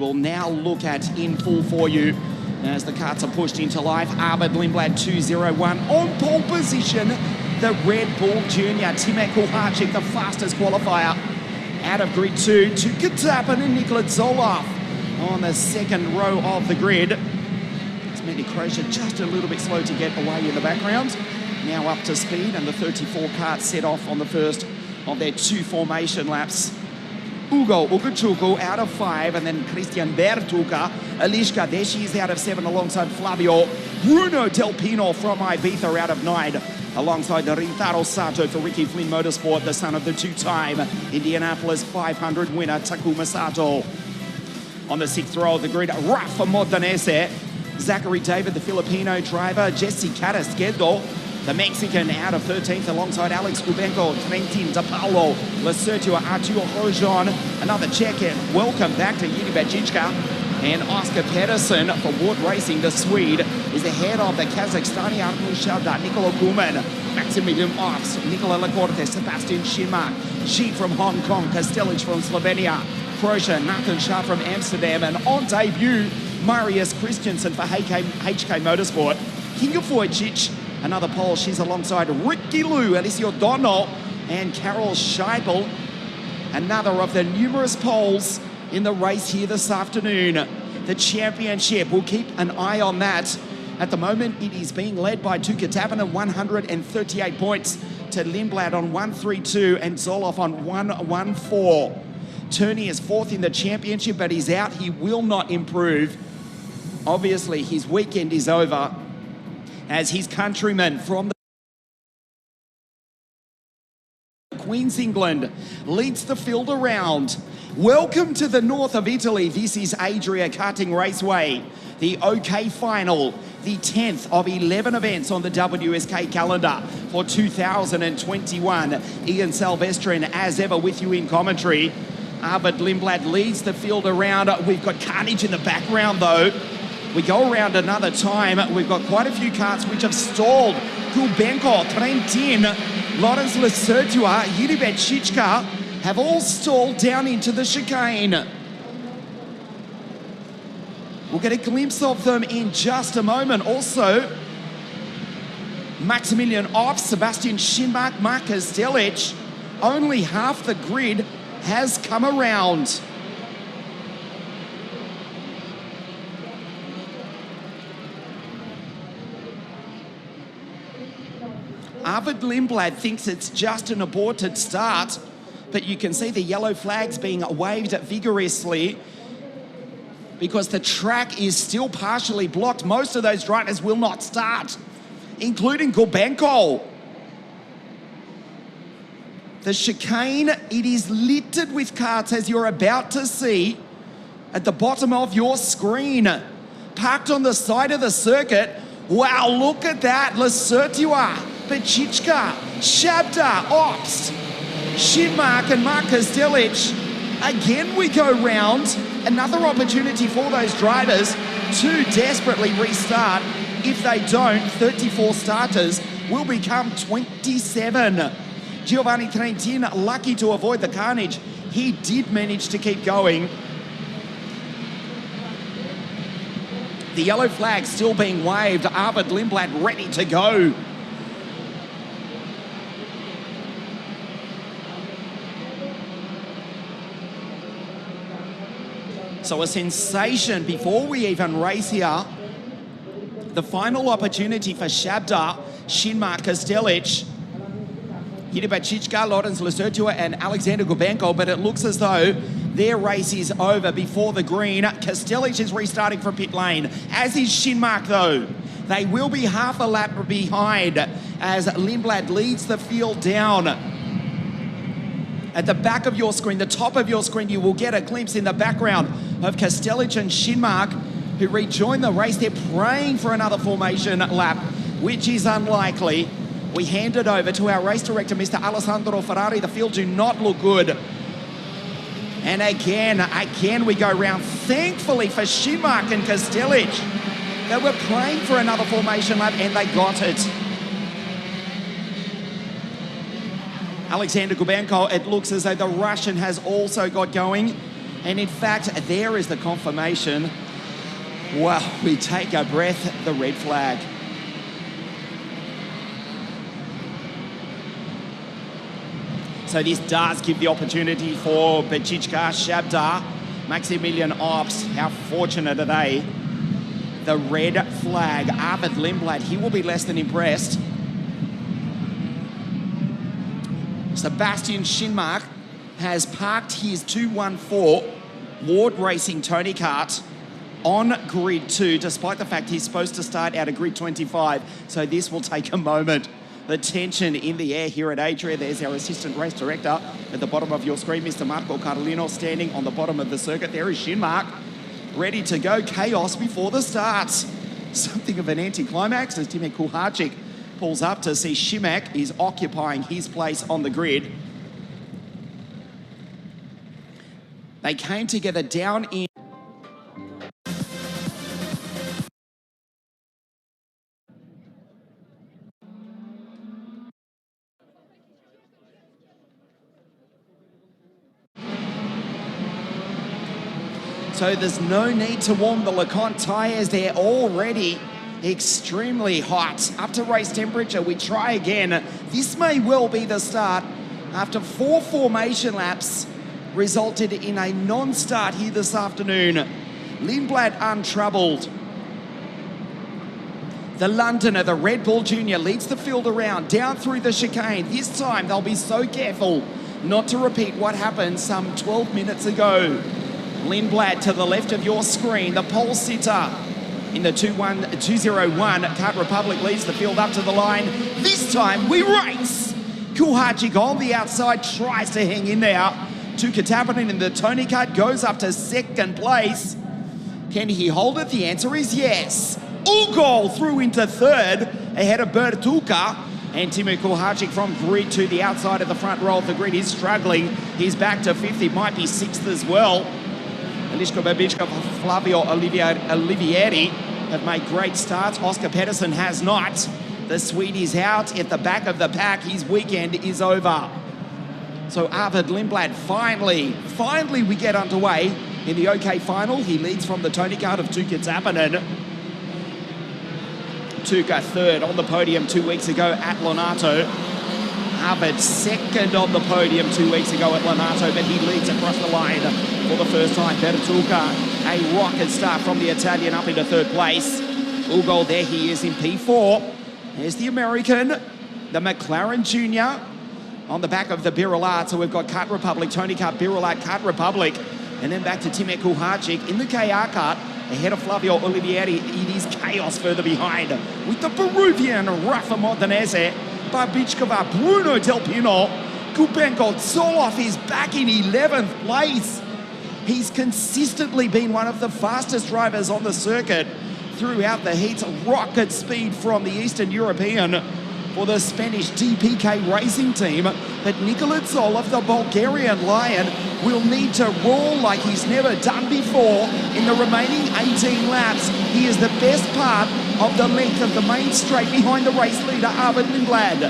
We'll now look at in full for you as the karts are pushed into life. Arvid Lindblad 201 on pole position. The Red Bull Junior Timek Kulharczyk, the fastest qualifier. Out of grid 2 to Katapin and Nicola Zoloff on the second row of the grid. Smetny Croatia just a little bit slow to get away in the background. Now up to speed, and the 34 karts set off on the first of their 2 formation laps. Ugo Uguchuku out of 5, and then Christian Bertuca. Eliska Babickova out of 7 alongside Flavio. Bruno Del Pino from Ibiza out of 9 alongside Rintaro Sato for Ricky Flynn Motorsport, the son of the 2-time Indianapolis 500 winner Takuma Sato. On the 6th row of the grid, Rafa Modanese. Zachary David, the Filipino driver. Jesse Carrasquedo, the Mexican, out of 13th alongside Alex Gubenko, Trentin De Paulo, Lacertua, Artur Rojon, another check-in. Welcome back to Yuri Bajichka. And Oscar Pedersen for Ward Racing, the Swede, is ahead of the Kazakhstani Artur Shavda, Nicola Guman, Maximilian Ops, Nicola Lacorte, Sebastian Shinmark, Xi from Hong Kong, Kastelic from Slovenia, Croatia, Nathan Shah from Amsterdam, and on debut, Marius Christensen for HK Motorsport. Kinga Vujicic, another pole, she's alongside Ricky Liu, Alicia O'Donnell, and Carol Scheibel, another of the numerous poles in the race here this afternoon. The championship, we'll keep an eye on that. At the moment, it is being led by Tuukka Tapanainen, 138 points, to Lindblad on 132 and Zoloff on 114. Turney is 4th in the championship, but he's out. He will not improve. Obviously, his weekend is over as his countryman from Queen's England leads the field around. Welcome to the north of Italy. This is Adria Karting Raceway, the OK final, the 10th of 11 events on the WSK calendar for 2021. Ian Salvestrin, as ever, with you in commentary. Arvid Lindblad leads the field around. We've got carnage in the background, though. We go around another time. We've got quite a few karts which have stalled. Gubenko, Trentin, Lawrence Lacertua, Yuri Bajichka have all stalled down into the chicane. We'll get a glimpse of them in just a moment. Also, Maximilian Ops, Sebastian Shinmark, Marcus Delic. Only half the grid has come around. Arvid Lindblad thinks it's just an aborted start, but you can see the yellow flags being waved vigorously because the track is still partially blocked. Most of those drivers will not start, including Gubenko. The chicane, it is littered with karts, as you're about to see at the bottom of your screen. Parked on the side of the circuit. Wow, look at that. Lacertua, Bajichka, Shabda, Ops, Shinmark and Marcus Delic. Again we go round. Another opportunity for those drivers to desperately restart. If they don't, 34 starters will become 27. Giovanni Trentin, lucky to avoid the carnage. He did manage to keep going. The yellow flag still being waved. Arvid Lindblad ready to go. So a sensation before we even race here. The final opportunity for Shabda, Shinmark, Kastelic, Yuri Bajichka, Lawrence Lacertua and Alexander Gubenko, but it looks as though their race is over before the green. Kastelic is restarting from pit lane, as is Shinmark though. They will be half a lap behind as Lindblad leads the field down. At the back of your screen, the top of your screen, you will get a glimpse in the background of Kastelic and Shinmark, who rejoin the race. They're praying for another formation lap, which is unlikely. We hand it over to our race director, Mr. Alessandro Ferrari. The field do not look good. And again we go round. Thankfully for Shinmark and Kastelic, they were praying for another formation lap and they got it. Alexander Gubenko, it looks as though the Russian has also got going. And in fact, there is the confirmation. Wow, we take a breath, the red flag. So this does give the opportunity for Babickova, Shabda, Maximilian Ops. How fortunate are they? The red flag. Arvid Lindblad, he will be less than impressed. Sebastian Schinmark has parked his 214 Ward Racing Tony Kart on grid 2, despite the fact he's supposed to start out of grid 25. So this will take a moment. The tension in the air here at Adria. There's our assistant race director at the bottom of your screen, Mr. Marco Carolino, standing on the bottom of the circuit. There is Schinmark, ready to go. Chaos before the starts. Something of an anticlimax as Timo Kuharczyk pulls up to see Šimek is occupying his place on the grid. They came together down in... So there's no need to warm the Lacorte tyres. They're already extremely hot. Up to race temperature, we try again. This may well be the start after 4 formation laps resulted in a non-start here this afternoon. Lindblad untroubled. The Londoner, the Red Bull Junior, leads the field around, down through the chicane. This time they'll be so careful not to repeat what happened some 12 minutes ago. Lindblad to the left of your screen, the pole sitter in the 201. KART Republic leads the field up to the line. This time we race. Kuharczyk on the outside tries to hang in there. Tuukka Tappinen in the Tony Kart goes up to second place. Can he hold it? The answer is yes. Ugol through into third ahead of Bertuka. And Timo Kuharczyk from grid to the outside of the front row of the grid is struggling. He's back to fifth. He might be sixth as well. Eliska Babickova, Flavio Olivieri have made great starts. Oscar Pedersen has not. The Swede is out at the back of the pack. His weekend is over. So Arvid Lindblad, finally we get underway in the OK final. He leads from the Tony Kart of Tuukka Tappinen. Tuukka third on the podium 2 weeks ago at Lonato. Arvid second on the podium 2 weeks ago at Lonato, but he leads across the line for the first time. Bertuka, a rocket start from the Italian up into third place. Ugol, there he is in P4. There's the American, the McLaren Junior on the back of the Birolard. So we've got KART Republic, Tony Kart, Birolard, KART Republic, and then back to Timo Kuharczyk in the KART ahead of Flavio Olivieri. It is chaos further behind with the Peruvian Rafa Modenese. Babickova, Bruno Del Pino, Kubenko Zoloff is back in 11th place. He's consistently been one of the fastest drivers on the circuit throughout the heats. Rocket speed from the Eastern European for the Spanish DPK racing team. But Nicola Zoloff, the Bulgarian Lion, will need to roar like he's never done before in the remaining 18 laps. He is the best part of the length of the main straight behind the race leader, Arvid Lindblad.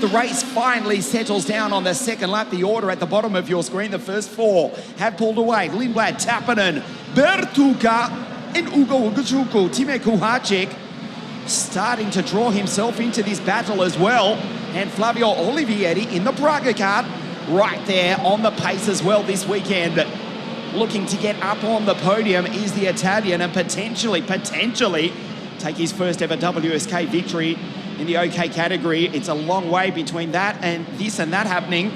The race finally settles down on the second lap. The order at the bottom of your screen, the first 4 have pulled away. Lindblad, Tappinen, Bertuka, and Ugo Ugachuku. Timo Kuharczyk starting to draw himself into this battle as well. And Flavio Olivieri in the Praga kart, right there on the pace as well this weekend. Looking to get up on the podium is the Italian and potentially take his first ever WSK victory in the OK category. It's a long way between that and that happening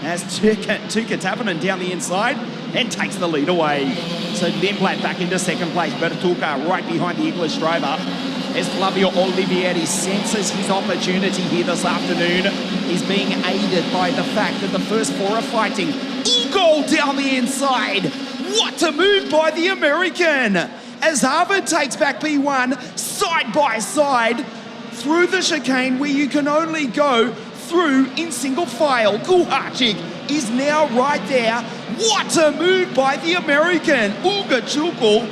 as Tuukka Tappinen down the inside and takes the lead away. So Lindblad back into second place, Bertuka right behind the English driver as Flavio Olivieri senses his opportunity here this afternoon. He's being aided by the fact that the first 4 are fighting. Goal down the inside. What a move by the American as Arvid takes back P1 side by side through the chicane where you can only go through in single file. Kuharczyk is now right there. What a move by the American. Uga Chukul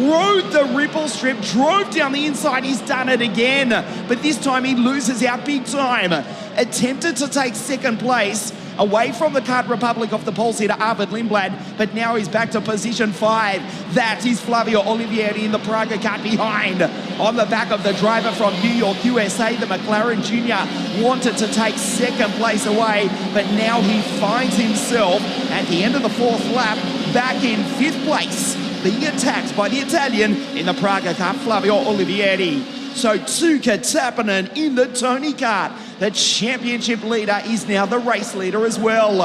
rode the ripple strip, drove down the inside. He's done it again, but this time he loses out big time. Attempted to take second place away from the KART Republic of the pole sitter Arvid Lindblad, but now he's back to position 5. That is Flavio Olivieri in the Praga KART behind. On the back of the driver from New York, USA, the McLaren Jr. wanted to take second place away, but now he finds himself at the end of the 4th lap back in 5th place, being attacked by the Italian in the Praga KART, Flavio Olivieri. So Tuukka Tappinen in the Tony KART. The championship leader is now the race leader as well.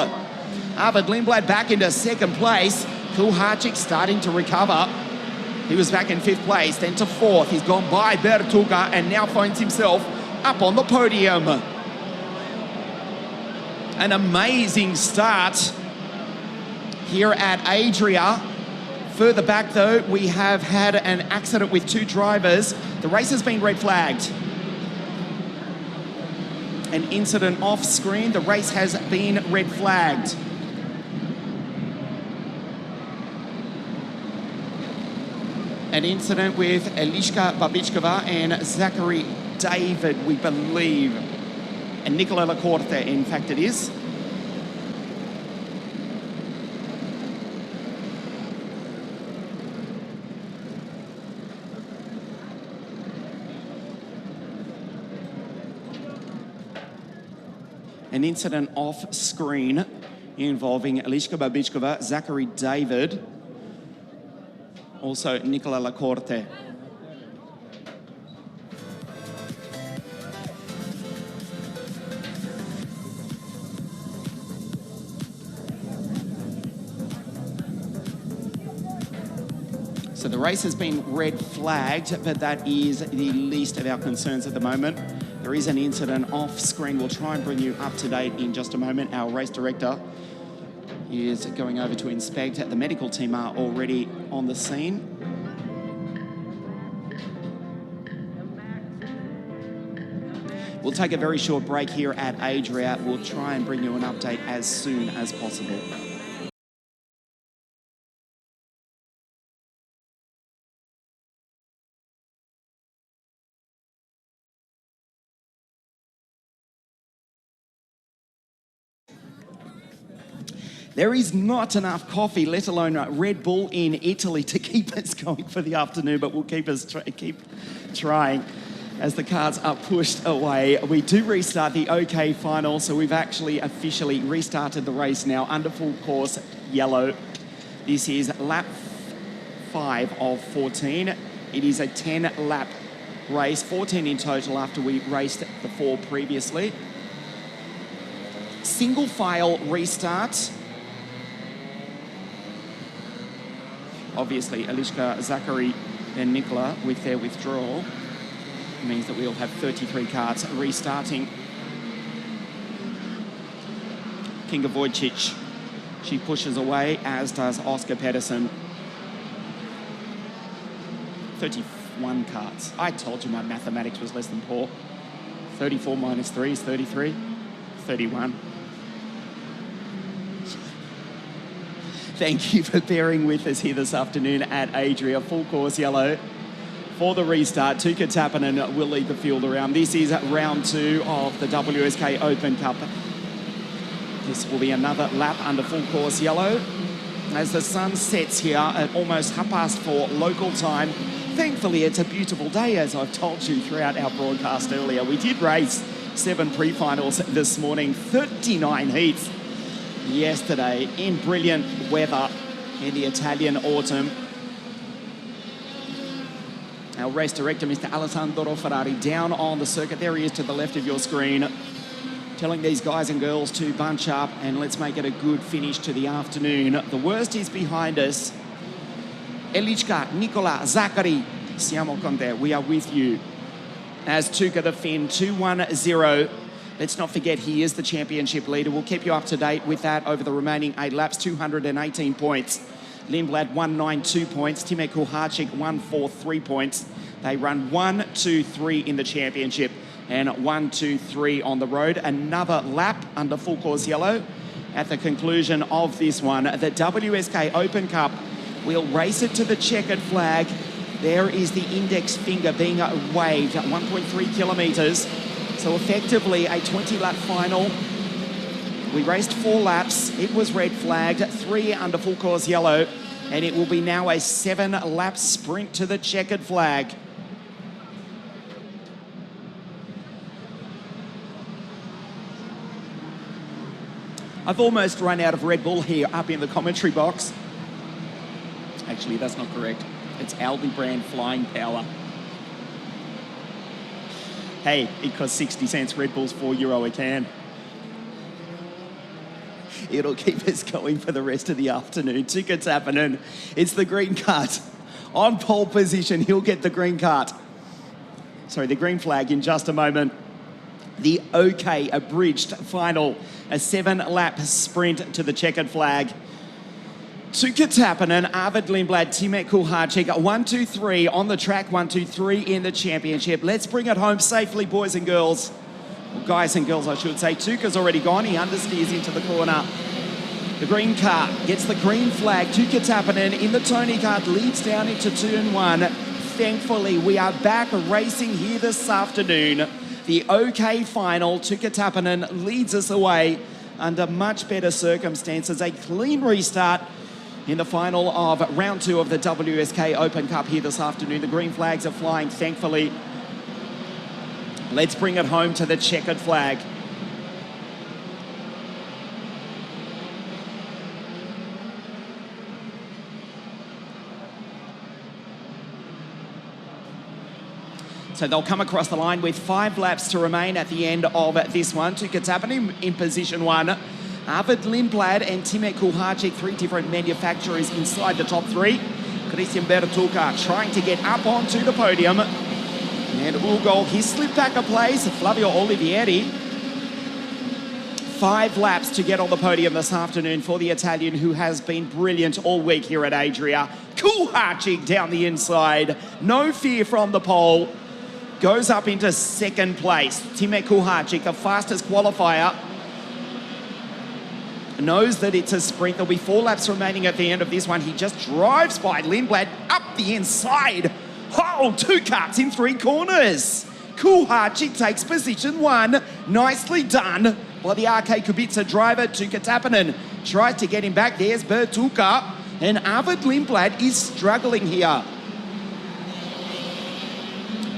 Arvid Lindblad back into 2nd place. Kuharczyk starting to recover. He was back in 5th place, then to 4th. He's gone by Bertuga and now finds himself up on the podium. An amazing start here at Adria. Further back though, we have had an accident with 2 drivers. The race has been red flagged. An incident off screen. The race has been red flagged. An incident with Eliska Babickova and Zachary David, we believe. And Nicola Lacorte, in fact it is. An incident off screen involving Eliska Babickova, Zachary David, also Nicola Lacorte. So the race has been red flagged, but that is the least of our concerns at the moment. There is an incident off screen. We'll try and bring you up to date in just a moment. Our race director is going over to inspect. The medical team are already on the scene. We'll take a very short break here at Adria. We'll try and bring you an update as soon as possible. There is not enough coffee, let alone Red Bull in Italy to keep us going for the afternoon, but we'll keep trying as the cars are pushed away. We do restart the OK final, so we've actually officially restarted the race now under full course yellow. This is lap 5 of 14. It is a 10-lap race, 14 in total after we raced the 4 previously. Single file restart. Obviously, Eliska, Zachary, and Nicola with their withdrawal. It means that we'll have 33 karts restarting. Kinga Wojcic, she pushes away, as does Oscar Pedersen. 31 karts. I told you my mathematics was less than poor. 34 minus 3 is 33. 31. Thank you for bearing with us here this afternoon at Adria. Full course yellow for the restart. Tuukka Tappinen will lead the field around. This is round 2 of the WSK Open Cup. This will be another lap under full course yellow as the sun sets here at almost 4:30 local time. Thankfully, it's a beautiful day, as I've told you throughout our broadcast earlier. We did race 7 pre-finals this morning, 39 heats yesterday in brilliant weather in the Italian autumn. Our race director, Mr. Alessandro Ferrari, down on the circuit. There he is to the left of your screen, telling these guys and girls to bunch up and let's make it a good finish to the afternoon. The worst is behind us. Eliska, Nicola, Zachary, siamo con te. We are with you. As Tuukka the Finn, 2-1-0. Let's not forget he is the championship leader. We'll keep you up to date with that over the remaining 8 laps. 218 points. Lindblad 192 points. Timo Kuharczyk 143 points. They run 1, 2, 3 in the championship and 1, 2, 3 on the road. Another lap under full course yellow at the conclusion of this one. The WSK Open Cup. We'll race it to the checkered flag. There is the index finger being waved at 1.3 kilometres. So effectively a 20-lap final We raced 4 laps. It was red flagged, 3 under full course yellow, and it will be now a 7-lap sprint to the checkered flag. I've almost run out of Red Bull here up in the commentary box. Actually, that's not correct. It's Aldi brand Flying Power. Hey, it costs 60 cents. Red Bull's €4 a can. It'll keep us going for the rest of the afternoon. Tickets happening. It's the green cart. On pole position, he'll get the green cart. Sorry, the green flag in just a moment. The OK abridged final. A 7-lap sprint to the checkered flag. Tuka Tappinen, Arvid Lindblad, Timet Kulharczyk, 1, 2, 3 on the track, 1, 2, 3 in the championship. Let's bring it home safely, boys and girls. Well, guys and girls, I should say. Tuka's already gone. He understeers into the corner. The green car gets the green flag. Tuka Tappinen in the Tony kart leads down into turn 1. Thankfully, we are back racing here this afternoon. The OK final, Tuka Tappinen leads us away under much better circumstances. A clean restart in the final of round 2 of the WSK Open Cup here this afternoon. The green flags are flying, thankfully. Let's bring it home to the checkered flag. So they'll come across the line with 5 laps to remain at the end of this one. Tuka Tappinen in position 1. Arvid Lindblad and Timet Kulharczyk, 3 different manufacturers inside the top 3. Christian Bertuca trying to get up onto the podium. And Ugo, he slipped back a place. Flavio Olivieri. 5 laps to get on the podium this afternoon for the Italian, who has been brilliant all week here at Adria. Kulharczyk down the inside. No fear from the pole. Goes up into 2nd place. Timet Kulharczyk, the fastest qualifier, knows that it's a sprint. There'll be 4 laps remaining at the end of this one. He just drives by Lindblad up the inside. Oh, 2 cuts in 3 corners. Kulharczyk takes position 1. Nicely done by the RK Kubica driver, Tuka Tappinen. Tries to get him back. There's Bertuca. And Arvid Lindblad is struggling here.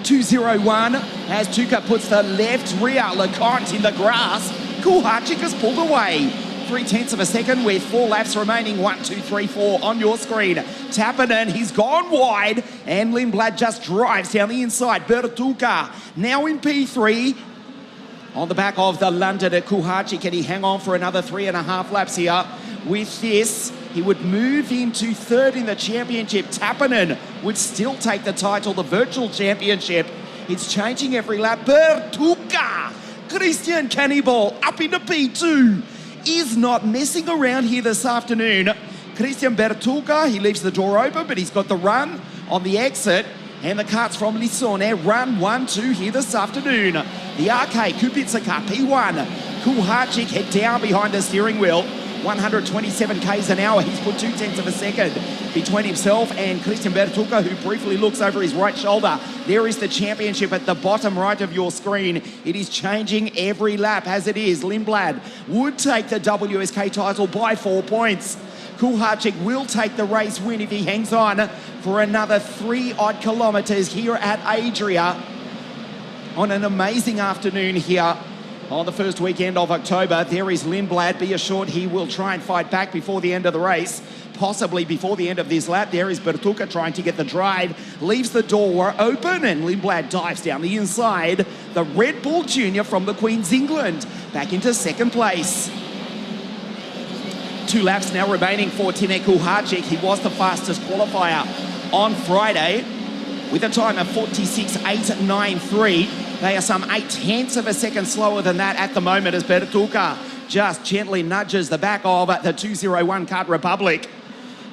201 as Tuka puts the left rear. Lacorte in the grass. Kulharczyk has pulled away. 0.3 of a second with 4 laps remaining. 1, 2, 3, 4 on your screen. Tappinen, he's gone wide, and Lindblad just drives down the inside. Bertuca now in P3. On the back of the Londoner Kulharczyk, can he hang on for another 3.5 laps here? With this, he would move into 3rd in the championship. Tappinen would still take the title, the virtual championship. It's changing every lap. Bertuca, Christian Cannibal up into P2. Is not messing around here this afternoon. Christian Bertuca, he leaves the door open, but he's got the run on the exit. And the karts from Lissone run 1-2 here this afternoon. The RK Kubica car, P1. Kulharczyk head down behind the steering wheel. 127 k's an hour. He's put 0.2 of a second between himself and Christian Bertuca, who briefly looks over his right shoulder. There is the championship at the bottom right of your screen. It is changing every lap as it is. Lindblad would take the WSK title by 4 points. Kulharczyk will take the race win if he hangs on for another 3-odd kilometres here at Adria on an amazing afternoon here on the first weekend of October. There is Lindblad. Be assured he will try and fight back before the end of the race, possibly before the end of this lap. There is Bertuca trying to get the drive, leaves the door open, and Lindblad dives down the inside. The Red Bull Junior from the Queen's England back into 2nd place. 2 laps now remaining for Timet Kulharczyk. He was the fastest qualifier on Friday with a time of 46.893. They are some 0.8 of a second slower than that at the moment as Bertuca just gently nudges the back of the 201 Kart Republic.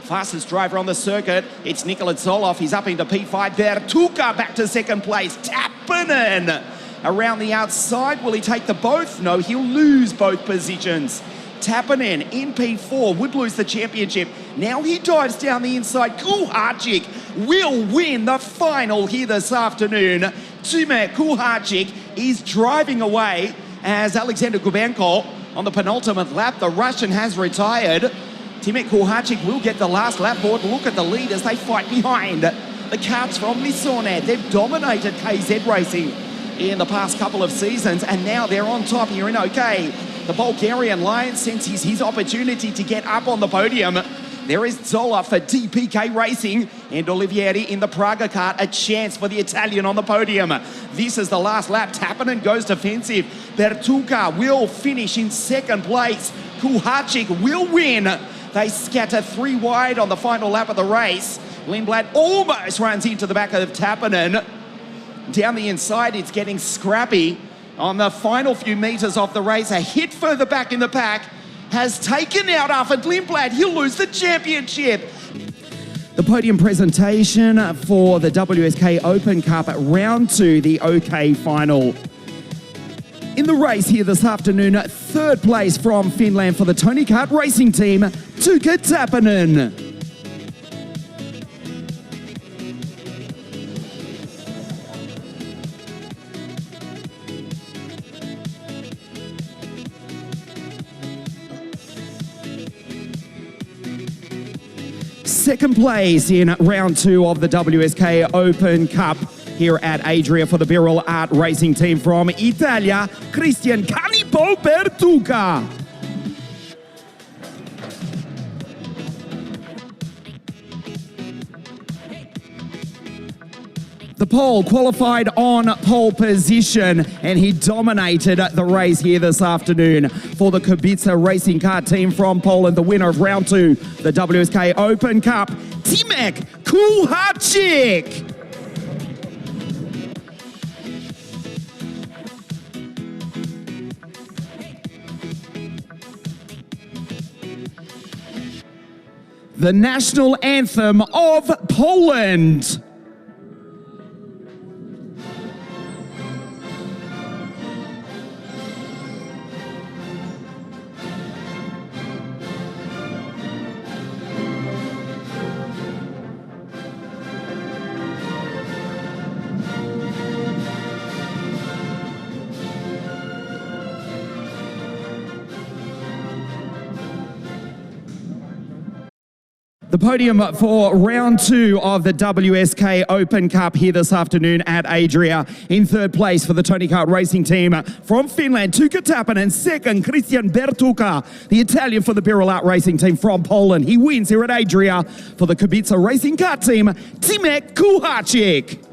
Fastest driver on the circuit, it's Nicola Zoloff. He's up into P5. Bertuca back to 2nd place. Tappinen around the outside. Will he take the both? No, he'll lose both positions. Tappinen in P4 would lose the championship. Now he dives down the inside. Kulharczyk will win the final here this afternoon. Timet Kulharczyk is driving away as Alexander Gubenko on the penultimate lap. The Russian has retired. Timek Kuharczyk will get the last lap board. Look at the leaders, they fight behind. The karts from Missonet, they've dominated KZ Racing in the past couple of seasons, and now they're on top here in OK. The Bulgarian Lion senses his opportunity to get up on the podium. There is Zola for DPK Racing and Olivieri in the Praga kart, a chance for the Italian on the podium. This is the last lap. Tappinen goes defensive. Bertuca will finish in second place. Kuharczyk will win. They scatter 3 wide on the final lap of the race. Lindblad almost runs into the back of Tappinen. Down the inside, it's getting scrappy. On the final few meters of the race, a hit further back in the pack has taken out Alfred Lindblad. He'll lose the championship. The podium presentation for the WSK Open Cup at round 2, the OK final. In the race here this afternoon, 3rd place from Finland for the Tony Kart racing team, Tuukka Tappinen. Second place in round 2 of the WSK Open Cup here at Adria for the Birol Art Racing team from Italia, Christian Canipo Bertuca. The Pole qualified on pole position, and he dominated the race here this afternoon for the Kubica Racing Car team from Poland. The winner of round 2, the WSK Open Cup, Timek Kuharczyk. The national anthem of Poland. The podium for round 2 of the WSK Open Cup here this afternoon at Adria. In 3rd place for the Tony Kart racing team from Finland, Tuukka Tappinen. 2nd, Christian Bertuca, the Italian for the Birol Art racing team from Poland. He wins here at Adria for the Kubica Racing Kart team, Timek Kuharczyk.